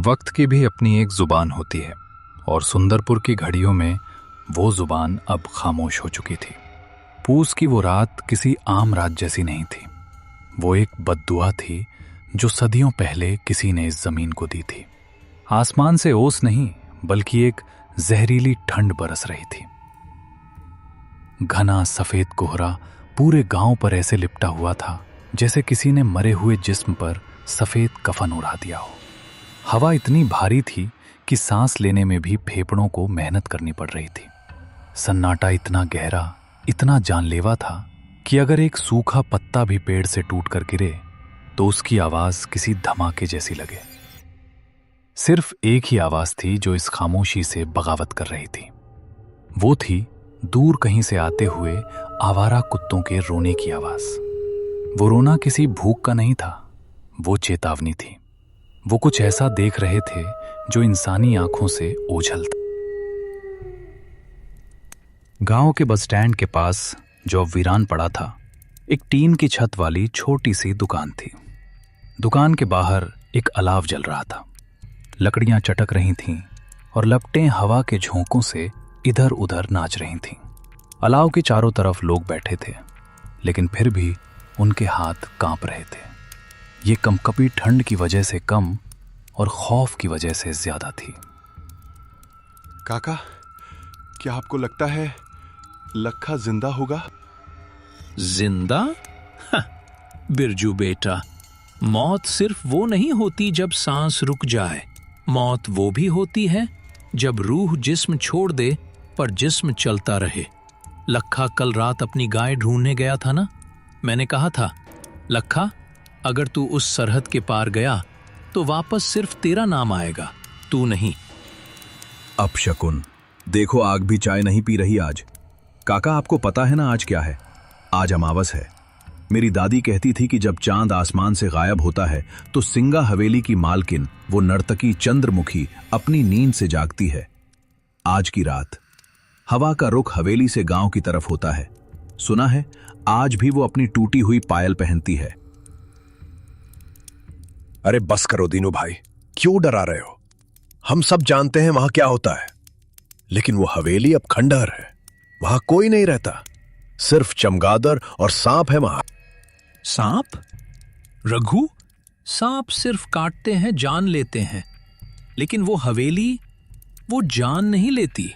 वक्त की भी अपनी एक जुबान होती है और सुंदरपुर की घड़ियों में वो जुबान अब खामोश हो चुकी थी। पूस की वो रात किसी आम रात जैसी नहीं थी। वो एक बद्दुआ थी जो सदियों पहले किसी ने इस जमीन को दी थी। आसमान से ओस नहीं बल्कि एक जहरीली ठंड बरस रही थी। घना सफेद कोहरा पूरे गांव पर ऐसे लिपटा हुआ था जैसे किसी ने मरे हुए जिस्म पर सफेद कफन उड़ा दिया हो। हवा इतनी भारी थी कि सांस लेने में भी फेफड़ों को मेहनत करनी पड़ रही थी। सन्नाटा इतना गहरा, इतना जानलेवा था कि अगर एक सूखा पत्ता भी पेड़ से टूटकर गिरे तो उसकी आवाज किसी धमाके जैसी लगे। सिर्फ एक ही आवाज थी जो इस खामोशी से बगावत कर रही थी। वो थी दूर कहीं से आते हुए आवारा कुत्तों के रोने की आवाज। वो रोना किसी भूख का नहीं था, वो चेतावनी थी। वो कुछ ऐसा देख रहे थे जो इंसानी आंखों से ओझल था। गांव के बस स्टैंड के पास जो अब वीरान पड़ा था, एक टीन की छत वाली छोटी सी दुकान थी। दुकान के बाहर एक अलाव जल रहा था। लकड़ियां चटक रही थीं और लपटें हवा के झोंकों से इधर उधर नाच रही थीं। अलाव के चारों तरफ लोग बैठे थे, लेकिन फिर भी उनके हाथ कांप रहे थे। ये कंपकपी ठंड की वजह से कम और खौफ की वजह से ज्यादा थी। काका, क्या आपको लगता है लखा जिंदा होगा? जिंदा? बिरजू बेटा, मौत सिर्फ वो नहीं होती जब सांस रुक जाए। मौत वो भी होती है जब रूह जिस्म छोड़ दे पर जिस्म चलता रहे। लखा कल रात अपनी गाय ढूंढने गया था ना। मैंने कहा था, लखा, अगर तू उस सरहद के पार गया तो वापस सिर्फ तेरा नाम आएगा, तू नहीं। अपशकुन, देखो आग भी चाय नहीं पी रही आज। काका, आपको पता है ना आज क्या है? आज अमावस है। मेरी दादी कहती थी कि जब चांद आसमान से गायब होता है तो सिंगा हवेली की मालकिन, वो नर्तकी चंद्रमुखी, अपनी नींद से जागती है। आज की रात हवा का रुख हवेली से गांव की तरफ होता है। सुना है आज भी वो अपनी टूटी हुई पायल पहनती है। अरे बस करो दीनू भाई, क्यों डरा रहे हो? हम सब जानते हैं वहां क्या होता है, लेकिन वो हवेली अब खंडहर है। वहां कोई नहीं रहता, सिर्फ चमगादड़ और सांप है वहां। सांप? रघु, सांप सिर्फ काटते हैं, जान लेते हैं, लेकिन वो हवेली, वो जान नहीं लेती,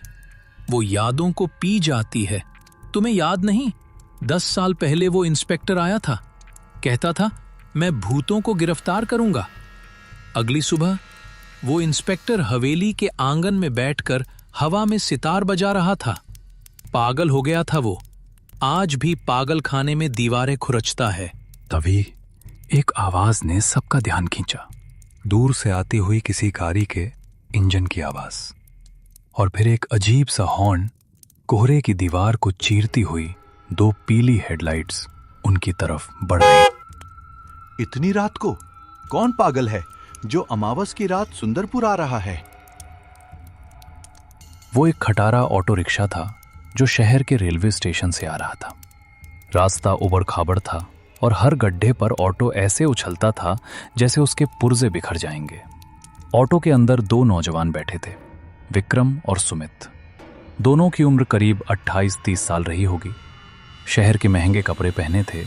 वो यादों को पी जाती है। तुम्हें याद नहीं, 10 साल पहले वो इंस्पेक्टर आया था, कहता था मैं भूतों को गिरफ्तार करूंगा। अगली सुबह वो इंस्पेक्टर हवेली के आंगन में बैठकर हवा में सितार बजा रहा था। पागल हो गया था वो। आज भी पागल खाने में दीवारें खुरचता है। तभी एक आवाज ने सबका ध्यान खींचा। दूर से आती हुई किसी गाड़ी के इंजन की आवाज, और फिर एक अजीब सा हॉर्न। कोहरे की दीवार को चीरती हुई 2 पीली हेडलाइट्स उनकी तरफ बढ़ रही। इतनी रात को कौन पागल है जो अमावस की रात सुंदरपुर आ रहा है? वो एक खटारा ऑटो रिक्शा था जो शहर के रेलवे स्टेशन से आ रहा था। रास्ता उबड़ खाबड़ था और हर गड्ढे पर ऑटो ऐसे उछलता था जैसे उसके पुर्जे बिखर जाएंगे। ऑटो के अंदर 2 नौजवान बैठे थे, विक्रम और सुमित। दोनों की उम्र करीब 28-30 साल रही होगी। शहर के महंगे कपड़े पहने थे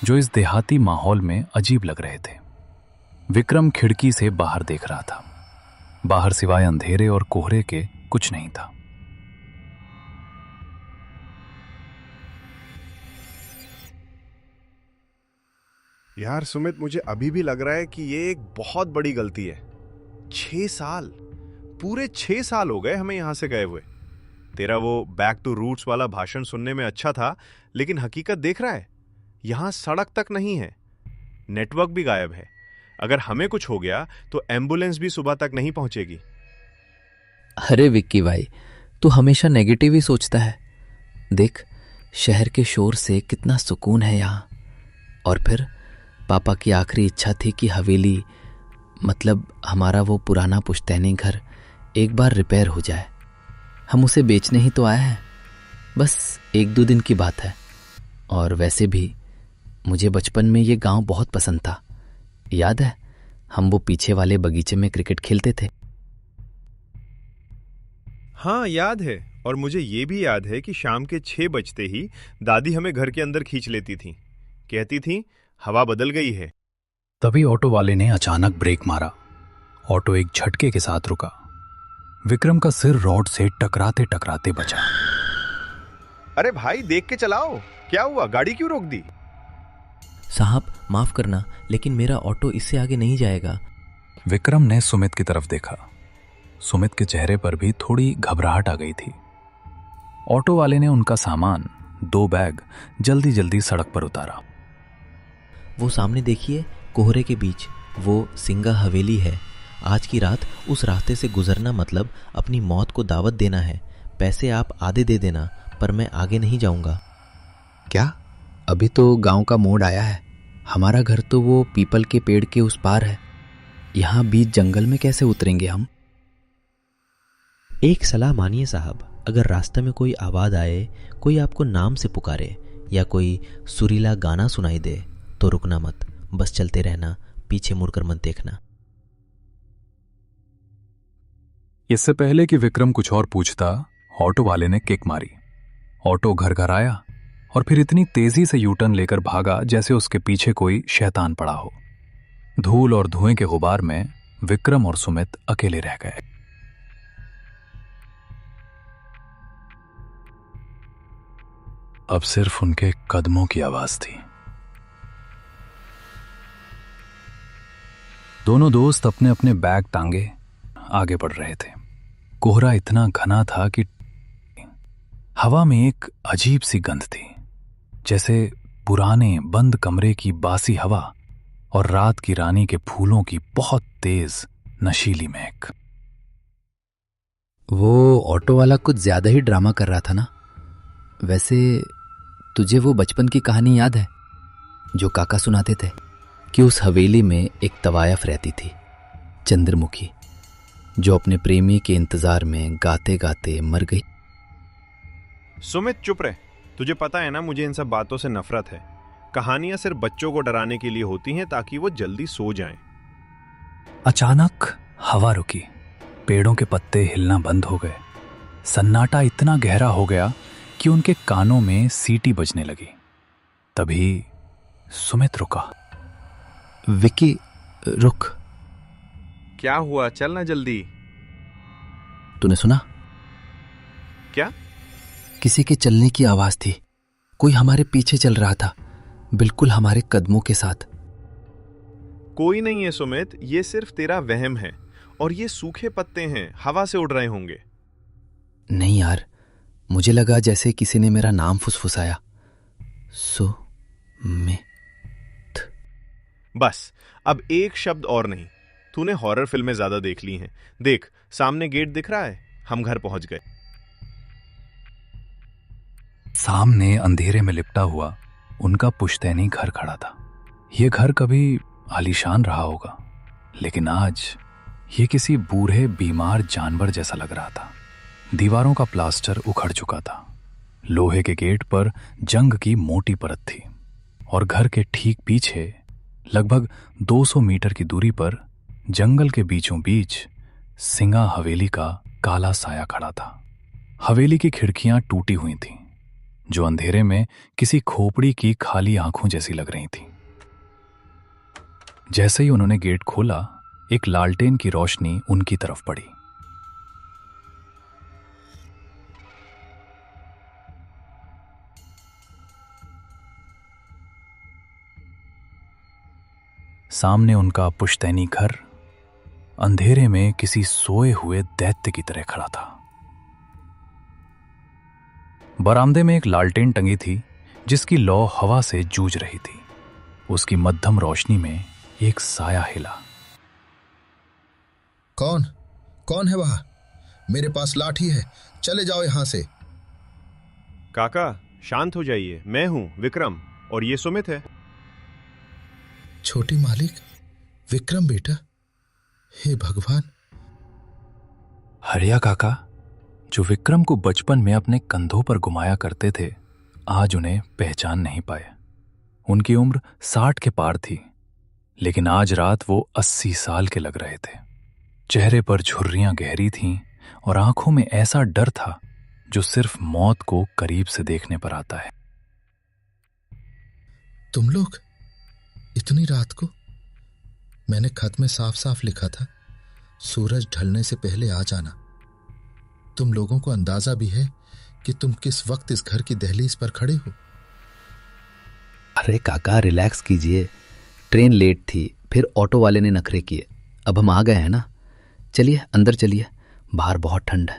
जो इस देहाती माहौल में अजीब लग रहे थे। विक्रम खिड़की से बाहर देख रहा था। बाहर सिवाय अंधेरे और कोहरे के कुछ नहीं था। यार सुमित, मुझे अभी भी लग रहा है कि ये एक बहुत बड़ी गलती है। 6 साल, पूरे 6 साल हो गए हमें यहां से गए हुए। तेरा वो बैक टू रूट्स वाला भाषण सुनने में अच्छा था, लेकिन हकीकत देख रहा है, यहां सड़क तक नहीं है, नेटवर्क भी गायब है। अगर हमें कुछ हो गया तो एम्बुलेंस भी सुबह तक नहीं पहुंचेगी। अरे विक्की भाई, तू हमेशा नेगेटिव ही सोचता है। देख, शहर के शोर से कितना सुकून है यहाँ। और फिर पापा की आखिरी इच्छा थी कि हवेली, मतलब हमारा वो पुराना पुश्तैनी घर, एक बार रिपेयर हो जाए। हम उसे बेचने ही तो आए हैं, बस 1-2 दिन की बात है। और वैसे भी मुझे बचपन में ये गांव बहुत पसंद था। याद है, हम वो पीछे वाले बगीचे में क्रिकेट खेलते थे। हाँ याद है, और मुझे ये भी याद है कि शाम के 6 बजते ही दादी हमें घर के अंदर खींच लेती थी, कहती थी हवा बदल गई है। तभी ऑटो वाले ने अचानक ब्रेक मारा। ऑटो एक झटके के साथ रुका। विक्रम का सिर रॉड से टकराते टकराते बचा। अरे भाई देख के चलाओ, क्या हुआ, गाड़ी क्यों रोक दी? साहब माफ करना, लेकिन मेरा ऑटो इससे आगे नहीं जाएगा। विक्रम ने सुमित की तरफ देखा। सुमित के चेहरे पर भी थोड़ी घबराहट आ गई थी। ऑटो वाले ने उनका सामान, 2 बैग जल्दी जल्दी सड़क पर उतारा। वो सामने देखिए, कोहरे के बीच वो सिंगा हवेली है। आज की रात उस रास्ते से गुजरना मतलब अपनी मौत को दावत देना है। पैसे आप आधे दे देना, पर मैं आगे नहीं जाऊंगा। क्या? अभी तो गांव का मोड़ आया है। हमारा घर तो वो पीपल के पेड़ के उस पार है। यहाँ बीच जंगल में कैसे उतरेंगे हम? एक सलाह मानिए साहब, अगर रास्ते में कोई आवाज आए, कोई आपको नाम से पुकारे या कोई सुरीला गाना सुनाई दे तो रुकना मत, बस चलते रहना, पीछे मुड़कर मत देखना। इससे पहले कि विक्रम कुछ और पूछता, ऑटो वाले ने किक मारी। ऑटो घर घर आया और फिर इतनी तेजी से यूटर्न लेकर भागा जैसे उसके पीछे कोई शैतान पड़ा हो। धूल और धुएं के गुबार में विक्रम और सुमित अकेले रह गए। अब सिर्फ उनके कदमों की आवाज थी। दोनों दोस्त अपने अपने बैग टांगे आगे बढ़ रहे थे। कोहरा इतना घना था कि हवा में एक अजीब सी गंध थी, जैसे पुराने बंद कमरे की बासी हवा और रात की रानी के फूलों की बहुत तेज नशीली महक। वो ऑटो वाला कुछ ज्यादा ही ड्रामा कर रहा था ना? वैसे तुझे वो बचपन की कहानी याद है जो काका सुनाते थे कि उस हवेली में एक तवायफ रहती थी, चंद्रमुखी, जो अपने प्रेमी के इंतजार में गाते गाते मर गई। सुमित चुप रहे, तुझे पता है ना मुझे इन सब बातों से नफरत है। कहानियां सिर्फ बच्चों को डराने के लिए होती हैं ताकि वो जल्दी सो जाएं। अचानक हवा रुकी, पेड़ों के पत्ते हिलना बंद हो गए। सन्नाटा इतना गहरा हो गया कि उनके कानों में सीटी बजने लगी। तभी सुमित रुका। विक्की रुक। क्या हुआ, चलना जल्दी। तूने सुना? क्या? किसी के चलने की आवाज थी। कोई हमारे पीछे चल रहा था, बिल्कुल हमारे कदमों के साथ। कोई नहीं है सुमित, ये सिर्फ तेरा वहम है, और ये सूखे पत्ते हैं, हवा से उड़ रहे होंगे। नहीं यार, मुझे लगा जैसे किसी ने मेरा नाम फुसफुसाया, सुमित। बस अब एक शब्द और नहीं। तूने हॉरर फिल्में ज्यादा देख ली हैं। देख, सामने गेट दिख रहा है, हम घर पहुंच गए। सामने अंधेरे में लिपटा हुआ उनका पुश्तैनी घर खड़ा था। यह घर कभी आलीशान रहा होगा, लेकिन आज ये किसी बूढ़े बीमार जानवर जैसा लग रहा था। दीवारों का प्लास्टर उखड़ चुका था, लोहे के गेट पर जंग की मोटी परत थी, और घर के ठीक पीछे लगभग 200 मीटर की दूरी पर जंगल के बीचों बीच सिंगा हवेली का काला साया खड़ा था। हवेली की खिड़कियां टूटी हुई थीं, जो अंधेरे में किसी खोपड़ी की खाली आंखों जैसी लग रही थीं। जैसे ही उन्होंने गेट खोला, एक लालटेन की रोशनी उनकी तरफ पड़ी। सामने उनका पुश्तैनी घर अंधेरे में किसी सोए हुए दैत्य की तरह खड़ा था। बरामदे में एक लालटेन टंगी थी, जिसकी लौ हवा से जूझ रही थी। उसकी मध्यम रोशनी में एक साया हिला। कौन है वहां? मेरे पास लाठी है, चले जाओ यहां से। काका शांत हो जाइए, मैं हूं विक्रम, और ये सुमित है। छोटी मालिक, विक्रम बेटा, हे भगवान। हरिया काका, जो विक्रम को बचपन में अपने कंधों पर घुमाया करते थे, आज उन्हें पहचान नहीं पाए। उनकी उम्र 60 के पार थी, लेकिन आज रात वो 80 साल के लग रहे थे। चेहरे पर झुर्रियां गहरी थीं और आंखों में ऐसा डर था जो सिर्फ मौत को करीब से देखने पर आता है। तुम लोग इतनी रात को? मैंने खत में साफ साफ लिखा था सूरज ढलने से पहले आ जाना। तुम लोगों को अंदाजा भी है कि तुम किस वक्त इस घर की दहलीज पर खड़े हो? अरे काका रिलैक्स कीजिए, ट्रेन लेट थी, फिर ऑटो वाले ने नखरे किए, अब हम आ गए हैं ना। चलिए अंदर चलिए, बाहर बहुत ठंड है।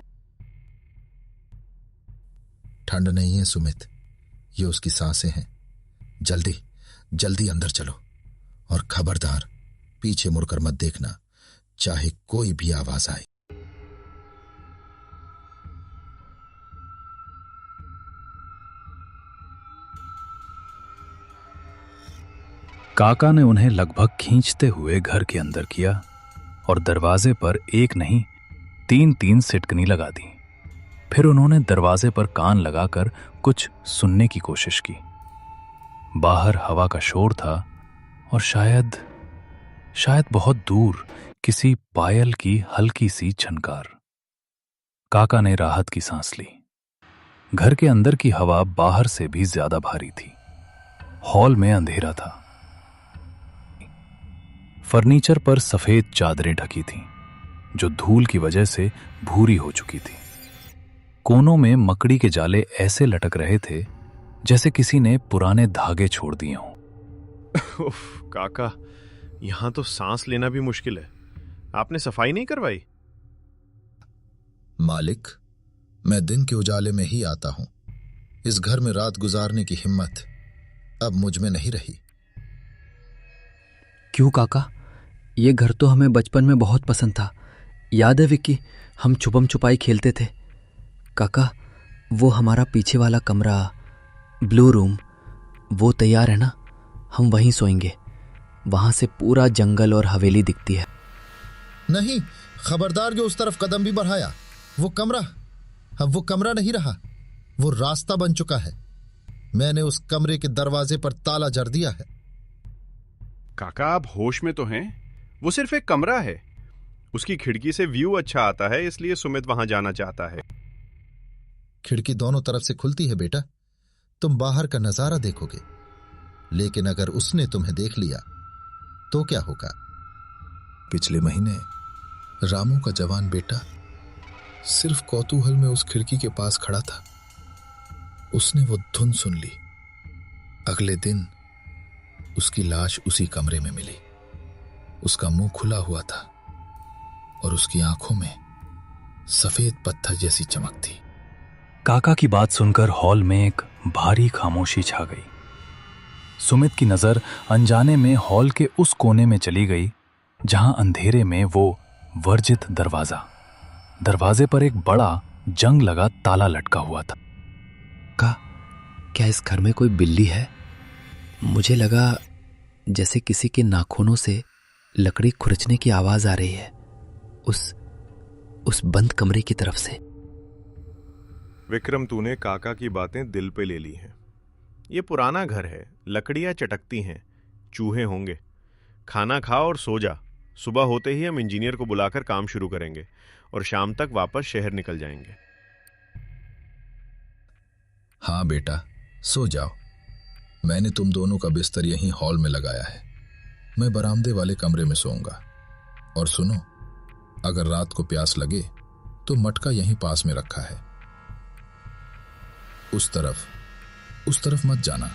ठंड नहीं है सुमित, ये उसकी सांसें हैं। जल्दी जल्दी अंदर चलो, और खबरदार पीछे मुड़कर मत देखना, चाहे कोई भी आवाज आए। काका ने उन्हें लगभग खींचते हुए घर के अंदर किया और दरवाजे पर एक नहीं 3-3 सिटकनी लगा दी। फिर उन्होंने दरवाजे पर कान लगाकर कुछ सुनने की कोशिश की। बाहर हवा का शोर था और शायद बहुत दूर किसी पायल की हल्की सी झनकार। काका ने राहत की सांस ली। घर के अंदर की हवा बाहर से भी ज्यादा भारी थी। हॉल में अंधेरा था। फर्नीचर पर सफेद चादरें ढकी थीं, जो धूल की वजह से भूरी हो चुकी थी। कोनों में मकड़ी के जाले ऐसे लटक रहे थे जैसे किसी ने पुराने धागे छोड़ दिए हों। उफ, काका, यहां तो सांस लेना भी मुश्किल है। आपने सफाई नहीं करवाई? मालिक, मैं दिन के उजाले में ही आता हूं। इस घर में रात गुजारने की हिम्मत अब मुझ में नहीं रही। क्यों काका? ये घर तो हमें बचपन में बहुत पसंद था। याद है विक्की, हम छुपम छुपाई खेलते थे। काका, वो हमारा पीछे वाला कमरा, ब्लू रूम, वो तैयार है ना? हम वहीं सोएंगे। वहां से पूरा जंगल और हवेली दिखती है। नहीं, खबरदार जो उस तरफ कदम भी बढ़ाया। वो कमरा अब वो कमरा नहीं रहा, वो रास्ता बन चुका है। मैंने उस कमरे के दरवाजे पर ताला जड़ दिया है। काका, आप होश में तो हैं? वो सिर्फ एक कमरा है। उसकी खिड़की से व्यू अच्छा आता है, इसलिए सुमित वहां जाना चाहता है। खिड़की दोनों तरफ से खुलती है बेटा, तुम बाहर का नजारा देखोगे। लेकिन अगर उसने तुम्हें देख लिया तो क्या होगा? पिछले महीने रामू का जवान बेटा सिर्फ कौतूहल में उस खिड़की के पास खड़ा था। उसने वो धुन सुन ली। अगले दिन उसकी लाश उसी कमरे में मिली। उसका मुंह खुला हुआ था और उसकी आंखों में सफेद पत्थर जैसी चमक थी। काका की बात सुनकर हॉल में एक भारी खामोशी छा गई। सुमित की नजर अनजाने में हॉल के उस कोने में चली गई जहां अंधेरे में वो वर्जित दरवाजे पर एक बड़ा जंग लगा ताला लटका हुआ था। क्या इस घर में कोई बिल्ली है? मुझे लगा जैसे किसी के नाखूनों से लकड़ी खुरचने की आवाज आ रही है उस बंद कमरे की तरफ से। विक्रम, तूने काका की बातें दिल पे ले ली हैं। ये पुराना घर है, लकड़ियां चटकती हैं, चूहे होंगे। खाना खा और सो जा। सुबह होते ही हम इंजीनियर को बुलाकर काम शुरू करेंगे और शाम तक वापस शहर निकल जाएंगे। हाँ बेटा, सो जाओ। मैंने तुम दोनों का बिस्तर यहीं हॉल में लगाया है। मैं बरामदे वाले कमरे में सोऊंगा। और सुनो, अगर रात को प्यास लगे तो मटका यहीं पास में रखा है। उस तरफ मत जाना।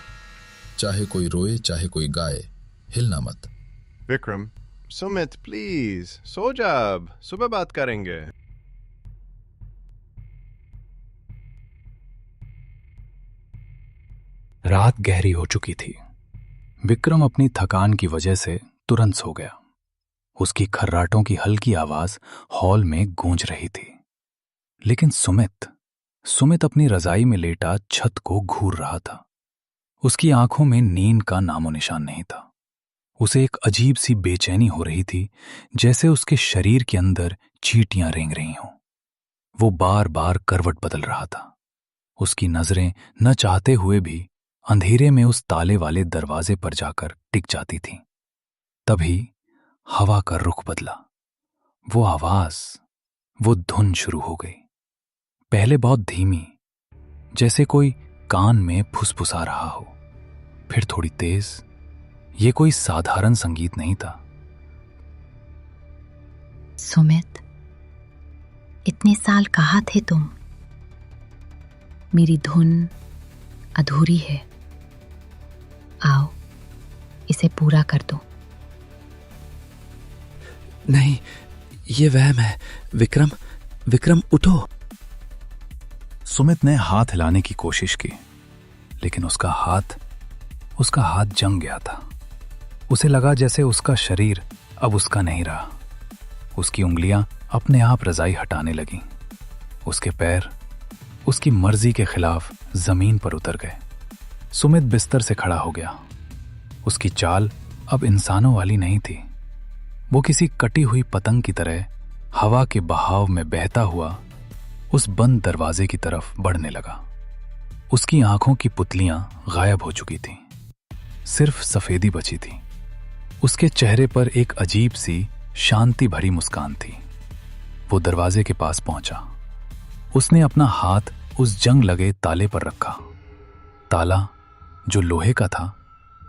चाहे कोई रोए चाहे कोई गाए, हिलना मत। विक्रम, सुमित प्लीज सो जा, अब सुबह बात करेंगे। रात गहरी हो चुकी थी। विक्रम अपनी थकान की वजह से तुरंत सो गया। उसकी खर्राटों की हल्की आवाज हॉल में गूंज रही थी। लेकिन सुमित अपनी रजाई में लेटा छत को घूर रहा था। उसकी आंखों में नींद का नामो निशान नहीं था। उसे एक अजीब सी बेचैनी हो रही थी, जैसे उसके शरीर के अंदर चींटियां रेंग रही हों। वो बार बार करवट बदल रहा था। उसकी नजरें न चाहते हुए भी अंधेरे में उस ताले वाले दरवाजे पर जाकर टिक जाती थीं। तभी हवा का रुख बदला। वो आवाज, वो धुन शुरू हो गई। पहले बहुत धीमी, जैसे कोई कान में फुसफुसा रहा हो, फिर थोड़ी तेज। ये कोई साधारण संगीत नहीं था। सुमित, इतने साल कहाँ थे तुम? मेरी धुन अधूरी है, आओ इसे पूरा कर दो। नहीं, ये वहम है। विक्रम, विक्रम उठो। सुमित ने हाथ हिलाने की कोशिश की, लेकिन उसका हाथ जंग गया था। उसे लगा जैसे उसका शरीर अब उसका नहीं रहा। उसकी उंगलियां अपने आप रजाई हटाने लगीं। उसके पैर उसकी मर्जी के खिलाफ जमीन पर उतर गए। सुमित बिस्तर से खड़ा हो गया। उसकी चाल अब इंसानों वाली नहीं थी। वो किसी कटी हुई पतंग की तरह हवा के बहाव में बहता हुआ उस बंद दरवाजे की तरफ बढ़ने लगा। उसकी आंखों की पुतलियां गायब हो चुकी थीं। सिर्फ सफेदी बची थी। उसके चेहरे पर एक अजीब सी शांति भरी मुस्कान थी। वो दरवाजे के पास पहुंचा। उसने अपना हाथ उस जंग लगे ताले पर रखा। ताला, जो लोहे का था,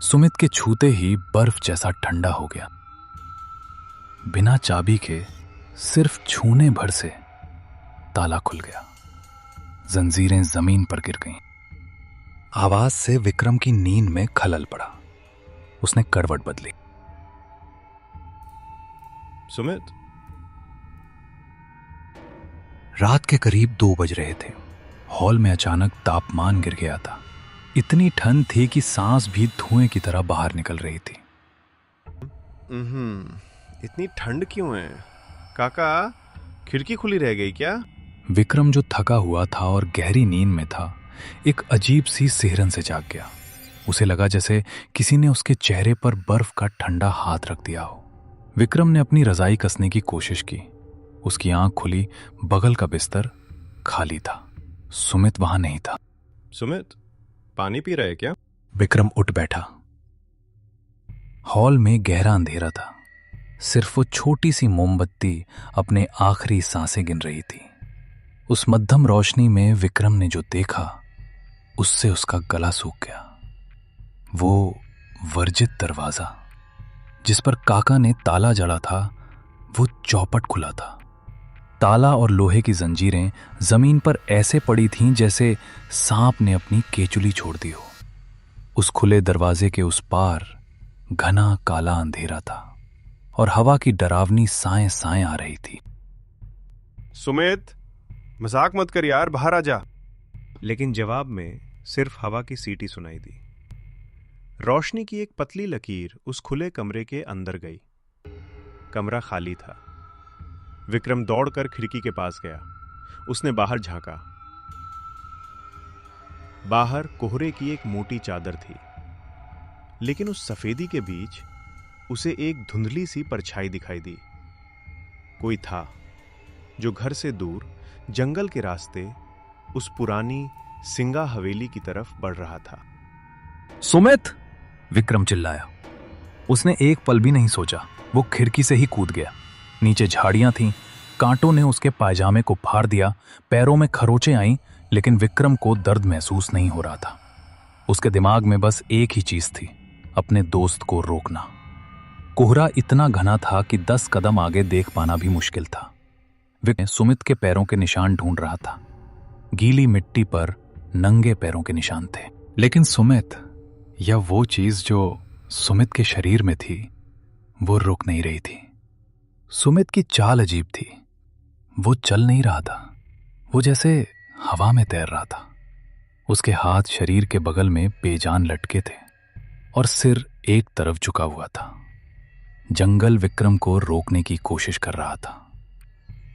सुमित के छूते ही बर्फ जैसा ठंडा हो गया। बिना चाबी के सिर्फ छूने भर से ताला खुल गया। जंजीरें जमीन पर गिर गईं। आवाज से विक्रम की नींद में खलल पड़ा। उसने करवट बदली। सुमित, रात के करीब 2 बज रहे थे। हॉल में अचानक तापमान गिर गया था। इतनी ठंड थी कि सांस भी धुएं की तरह बाहर निकल रही थी। इतनी ठंड क्यों है? काका, खिड़की खुली रह गई क्या? विक्रम, जो थका हुआ था और गहरी नींद में था, एक अजीब सी सिहरन से जाग गया। उसे लगा जैसे किसी ने उसके चेहरे पर बर्फ का ठंडा हाथ रख दिया हो। विक्रम ने अपनी रजाई कसने की कोशिश की। उसकी आंख खुली। बगल का बिस्तर खाली था। सुमित वहां नहीं था। सुमित, पानी पी रहे क्या? विक्रम उठ बैठा। हॉल में गहरा अंधेरा था। सिर्फ वो छोटी सी मोमबत्ती अपने आखिरी सांसें गिन रही थी। उस मध्यम रोशनी में विक्रम ने जो देखा, उससे उसका गला सूख गया। वो वर्जित दरवाजा, जिस पर काका ने ताला जड़ा था, वो चौपट खुला था। ताला और लोहे की जंजीरें जमीन पर ऐसे पड़ी थीं जैसे सांप ने अपनी केचुली छोड़ दी हो। उस खुले दरवाजे के उस पार घना काला अंधेरा था और हवा की डरावनी साएं साएं आ रही थी। सुमित, मजाक मत कर यार, बाहर आ जा। लेकिन जवाब में सिर्फ हवा की सीटी सुनाई दी। रोशनी की एक पतली लकीर उस खुले कमरे के अंदर गई। कमरा खाली था। विक्रम दौड़कर खिड़की के पास गया। उसने बाहर झांका। बाहर कोहरे की एक मोटी चादर थी, लेकिन उस सफेदी के बीच उसे एक धुंधली सी परछाई दिखाई दी। कोई था जो घर से दूर जंगल के रास्ते उस पुरानी सिंगा हवेली की तरफ बढ़ रहा था। सुमित! विक्रम चिल्लाया। उसने एक पल भी नहीं सोचा। वो खिड़की से ही कूद गया। नीचे झाड़ियां थीं। कांटों ने उसके पायजामे को फाड़ दिया। पैरों में खरोंचें आईं, लेकिन विक्रम को दर्द महसूस नहीं हो रहा था। उसके दिमाग में बस एक ही चीज थी, अपने दोस्त को रोकना। कोहरा इतना घना था कि 10 कदम आगे देख पाना भी मुश्किल था। विक्रम सुमित के पैरों के निशान ढूंढ रहा था। गीली मिट्टी पर नंगे पैरों के निशान थे, लेकिन सुमित, या वो चीज जो सुमित के शरीर में थी, वो रुक नहीं रही थी। सुमित की चाल अजीब थी। वो चल नहीं रहा था। वो जैसे हवा में तैर रहा था। उसके हाथ शरीर के बगल में बेजान लटके थे और सिर एक तरफ झुका हुआ था। जंगल विक्रम को रोकने की कोशिश कर रहा था।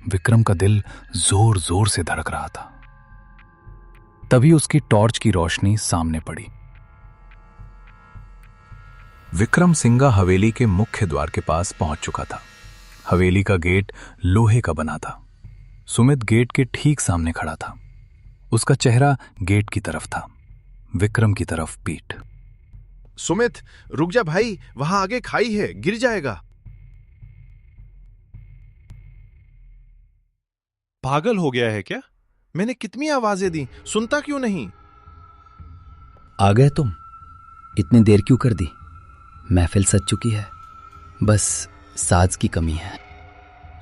विक्रम का दिल जोर जोर से धड़क रहा था। तभी उसकी टॉर्च की रोशनी सामने पड़ी। विक्रम सिंगा हवेली के मुख्य द्वार के पास पहुंच चुका था। हवेली का गेट लोहे का बना था। सुमित गेट के ठीक सामने खड़ा था। उसका चेहरा गेट की तरफ था, विक्रम की तरफ पीठ। सुमित रुक जा भाई, वहां आगे खाई है, गिर जाएगा। पागल हो गया है क्या? मैंने कितनी आवाजें दी, सुनता क्यों नहीं? आ गए तुम? इतनी देर क्यों कर दी? महफिल सज चुकी है, बस साज की कमी है।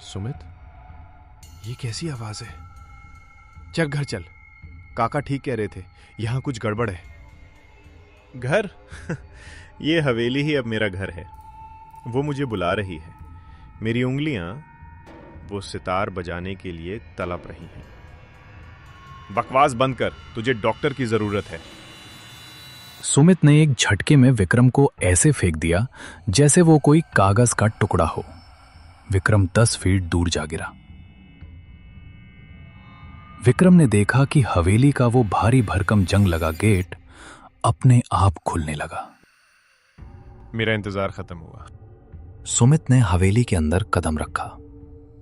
सुमित, ये कैसी आवाज है? चल घर चल, काका ठीक कह रहे थे, यहां कुछ गड़बड़ है। घर? ये हवेली ही अब मेरा घर है। वो मुझे बुला रही है। मेरी उंगलियां वो सितार बजाने के लिए तड़प रही हैं। बकवास बंद कर, तुझे डॉक्टर की जरूरत है। सुमित ने एक झटके में विक्रम को ऐसे फेंक दिया जैसे वो कोई कागज का टुकड़ा हो। विक्रम 10 फीट दूर जा गिरा। विक्रम ने देखा कि हवेली का वो भारी भरकम जंग लगा गेट अपने आप खुलने लगा। मेरा इंतजार खत्म हुआ। सुमित ने हवेली के अंदर कदम रखा।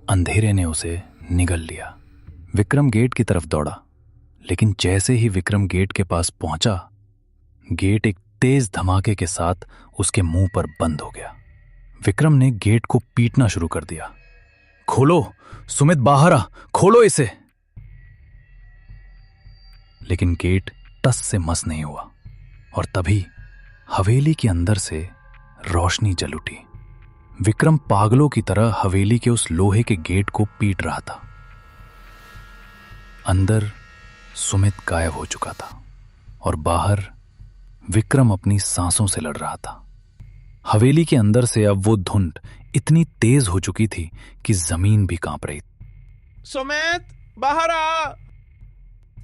अंधेरे ने उसे निगल लिया। विक्रम गेट की तरफ दौड़ा, लेकिन जैसे ही विक्रम गेट के पास पहुंचा, गेट एक तेज धमाके के साथ उसके मुंह पर बंद हो गया। विक्रम ने गेट को पीटना शुरू कर दिया। खोलो सुमित, बाहर आ, खोलो इसे। लेकिन गेट टस से मस नहीं हुआ और तभी हवेली के अंदर से रोशनी जल उठी। विक्रम पागलों की तरह हवेली के उस लोहे के गेट को पीट रहा था। अंदर सुमित गायब हो चुका था और बाहर विक्रम अपनी सांसों से लड़ रहा था। हवेली के अंदर से अब वो धुंध इतनी तेज हो चुकी थी कि जमीन भी कांप रही। सुमित, बाहर आ,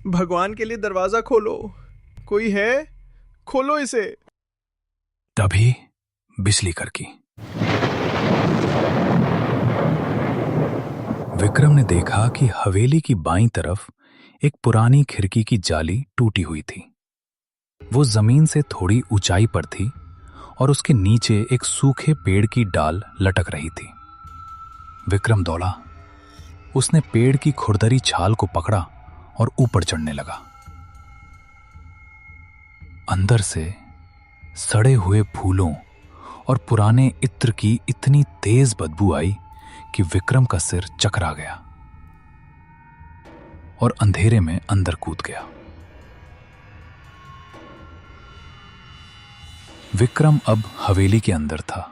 भगवान के लिए दरवाजा खोलो, कोई है? खोलो इसे। तभी बिजली कड़की। विक्रम ने देखा कि हवेली की बाईं तरफ एक पुरानी खिड़की की जाली टूटी हुई थी। वो जमीन से थोड़ी ऊंचाई पर थी और उसके नीचे एक सूखे पेड़ की डाल लटक रही थी। विक्रम दौड़ा। उसने पेड़ की खुरदरी छाल को पकड़ा और ऊपर चढ़ने लगा। अंदर से सड़े हुए फूलों और पुराने इत्र की इतनी तेज बदबू आई कि विक्रम का सिर चकरा गया और अंधेरे में अंदर कूद गया। विक्रम अब हवेली के अंदर था।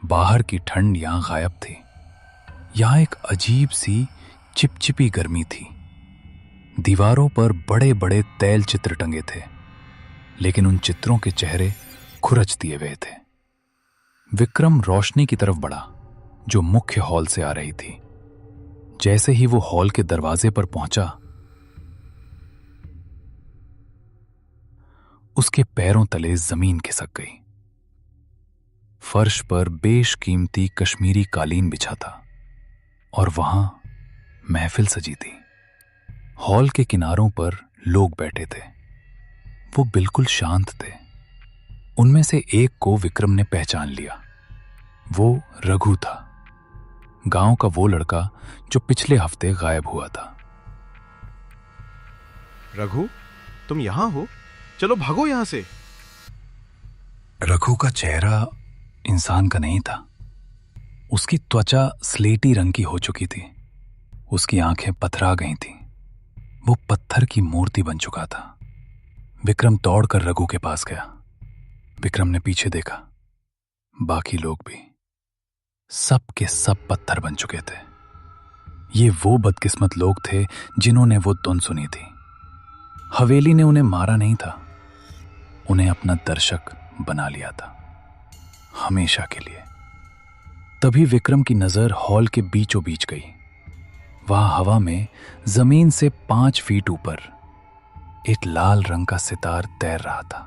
बाहर की ठंड यहां गायब थी। यहां एक अजीब सी चिपचिपी गर्मी थी। दीवारों पर बड़े बड़े तैल चित्र टंगे थे, लेकिन उन चित्रों के चेहरे खुरच दिए हुए थे। विक्रम रोशनी की तरफ बढ़ा जो मुख्य हॉल से आ रही थी। जैसे ही वो हॉल के दरवाजे पर पहुंचा, उसके पैरों तले जमीन खिसक गई। फर्श पर बेशकीमती कश्मीरी कालीन बिछा था और वहां महफिल सजी थी। हॉल के किनारों पर लोग बैठे थे। वो बिल्कुल शांत थे। उनमें से एक को विक्रम ने पहचान लिया। वो रघु था, गांव का वो लड़का जो पिछले हफ्ते गायब हुआ था। रघु, तुम यहां हो? चलो भागो यहां से। रघु का चेहरा इंसान का नहीं था। उसकी त्वचा स्लेटी रंग की हो चुकी थी। उसकी आंखें पथरा गई थीं। वो पत्थर की मूर्ति बन चुका था। विक्रम दौड़कर रघु के पास गया। विक्रम ने पीछे देखा। बाकी लोग भी, सब के सब पत्थर बन चुके थे। ये वो बदकिस्मत लोग थे जिन्होंने वो धुन सुनी थी। हवेली ने उन्हें मारा नहीं था, उन्हें अपना दर्शक बना लिया था, हमेशा के लिए। तभी विक्रम की नजर हॉल के बीचों बीच गई। वहां हवा में जमीन से 5 फीट ऊपर एक लाल रंग का सितार तैर रहा था।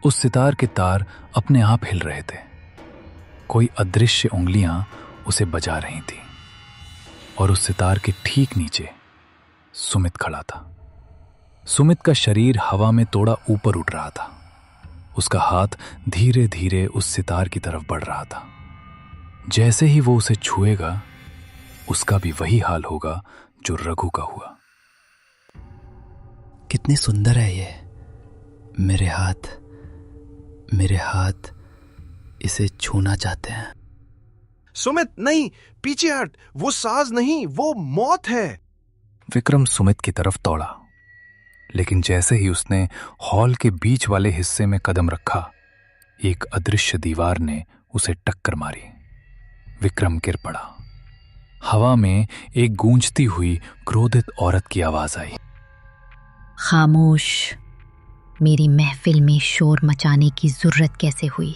उस सितार के तार अपने आप हिल रहे थे। कोई अदृश्य उंगलियां उसे बजा रही थी और उस सितार के ठीक नीचे सुमित खड़ा था। सुमित का शरीर हवा में थोड़ा ऊपर उठ रहा था। उसका हाथ धीरे धीरे उस सितार की तरफ बढ़ रहा था। जैसे ही वो उसे छुएगा, उसका भी वही हाल होगा जो रघु का हुआ। कितनी सुंदर है ये। मेरे हाथ मेरे हाथ इसे छूना चाहते हैं। सुमित नहीं, पीछे हट, वो साज नहीं, वो मौत है। विक्रम सुमित की तरफ दौड़ा, लेकिन जैसे ही उसने हॉल के बीच वाले हिस्से में कदम रखा, एक अदृश्य दीवार ने उसे टक्कर मारी। विक्रम गिर पड़ा। हवा में एक गूंजती हुई क्रोधित औरत की आवाज आई। खामोश, मेरी महफिल में शोर मचाने की जरूरत कैसे हुई?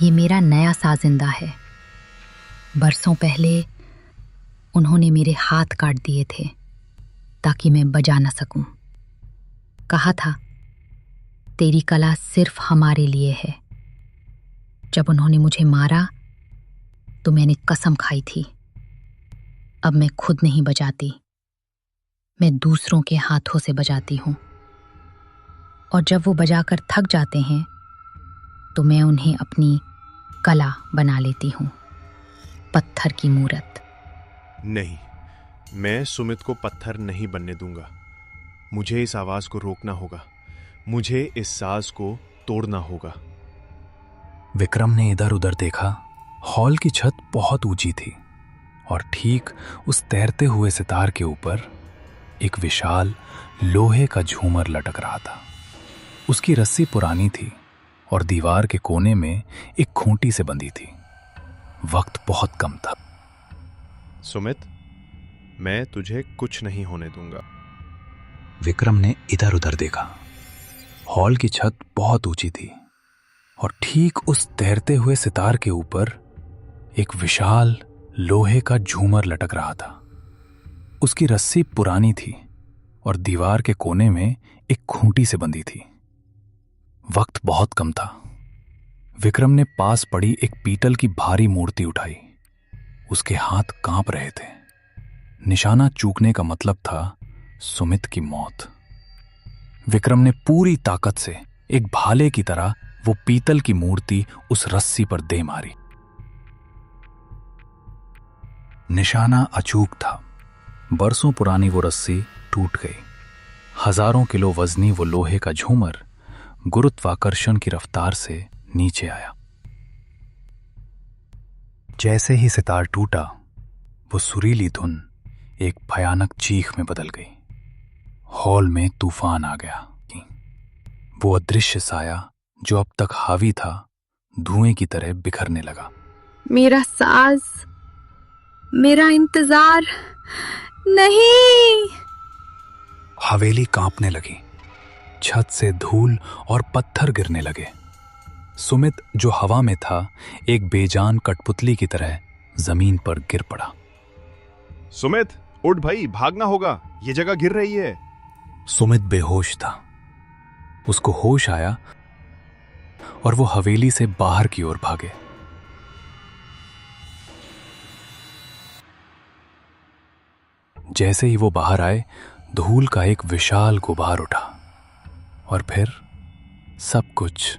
ये मेरा नया साजिंदा है। बरसों पहले उन्होंने मेरे हाथ काट दिए थे ताकि मैं बजा न सकूं। कहा था तेरी कला सिर्फ हमारे लिए है। जब उन्होंने मुझे मारा तो मैंने कसम खाई थी, अब मैं खुद नहीं बजाती, मैं दूसरों के हाथों से बजाती हूं। और जब वो बजाकर थक जाते हैं तो मैं उन्हें अपनी कला बना लेती हूं, पत्थर की मूरत। नहीं, मैं सुमित को पत्थर नहीं बनने दूंगा। मुझे इस आवाज को रोकना होगा, मुझे इस साज को तोड़ना होगा। विक्रम ने इधर उधर देखा। हॉल की छत बहुत ऊंची थी और ठीक उस तैरते हुए सितार के ऊपर एक विशाल लोहे का झूमर लटक रहा था। उसकी रस्सी पुरानी थी और दीवार के कोने में एक खूंटी से बंधी थी। वक्त बहुत कम था। सुमित, मैं तुझे कुछ नहीं होने दूंगा। विक्रम ने इधर उधर देखा। हॉल की छत बहुत ऊंची थी और ठीक उस तैरते हुए सितार के ऊपर एक विशाल लोहे का झूमर लटक रहा था। उसकी रस्सी पुरानी थी और दीवार के कोने में एक खूंटी से बंधी थी। वक्त बहुत कम था। विक्रम ने पास पड़ी एक पीतल की भारी मूर्ति उठाई। उसके हाथ कांप रहे थे। निशाना चूकने का मतलब था सुमित की मौत। विक्रम ने पूरी ताकत से एक भाले की तरह वो पीतल की मूर्ति उस रस्सी पर दे मारी। निशाना अचूक था। बरसों पुरानी वो रस्सी टूट गई। हजारों किलो वजनी वो लोहे का झूमर गुरुत्वाकर्षण की रफ्तार से नीचे आया। जैसे ही सितार टूटा, वो सुरीली धुन एक भयानक चीख में बदल गई। हॉल में तूफान आ गया। वो अदृश्य साया जो अब तक हावी था, धुएं की तरह बिखरने लगा। मेरा साज, मेरा इंतजार, नहीं। हवेली कांपने लगी। छत से धूल और पत्थर गिरने लगे। सुमित जो हवा में था, एक बेजान कठपुतली की तरह जमीन पर गिर पड़ा। सुमित, उठ भाई, भागना होगा, ये जगह गिर रही है। सुमित बेहोश था। उसको होश आया और वो हवेली से बाहर की ओर भागे। जैसे ही वो बाहर आए, धूल का एक विशाल गुबार उठा और फिर सब कुछ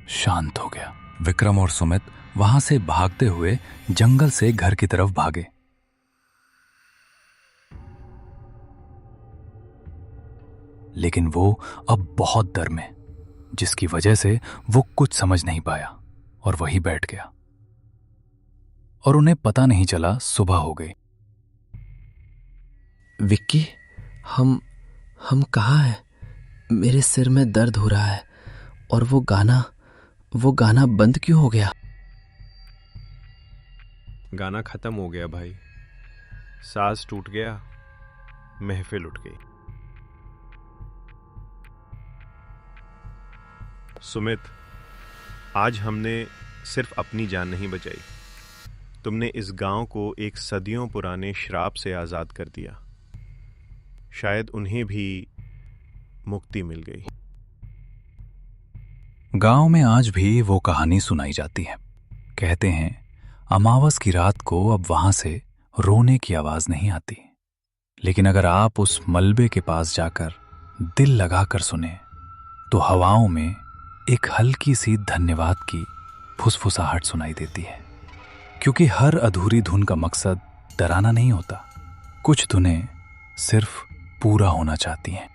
शांत हो गया। विक्रम और सुमित वहां से भागते हुए जंगल से घर की तरफ भागे। लेकिन वो अब बहुत डर में, जिसकी वजह से वो कुछ समझ नहीं पाया और वहीं बैठ गया। और उन्हें पता नहीं चला सुबह हो गई। विक्की, हम कहाँ हैं? मेरे सिर में दर्द हो रहा है और वो गाना बंद क्यों हो गया? गाना खत्म हो गया भाई, साज टूट गया, महफिल उठ गई। सुमित, आज हमने सिर्फ अपनी जान नहीं बचाई, तुमने इस गांव को एक सदियों पुराने श्राप से आजाद कर दिया। शायद उन्हें भी मुक्ति मिल गई। गांव में आज भी वो कहानी सुनाई जाती है। कहते हैं अमावस की रात को अब वहां से रोने की आवाज नहीं आती, लेकिन अगर आप उस मलबे के पास जाकर दिल लगाकर सुने तो हवाओं में एक हल्की सी धन्यवाद की फुसफुसाहट सुनाई देती है। क्योंकि हर अधूरी धुन का मकसद डराना नहीं होता, कुछ धुनें सिर्फ पूरा होना चाहती हैं।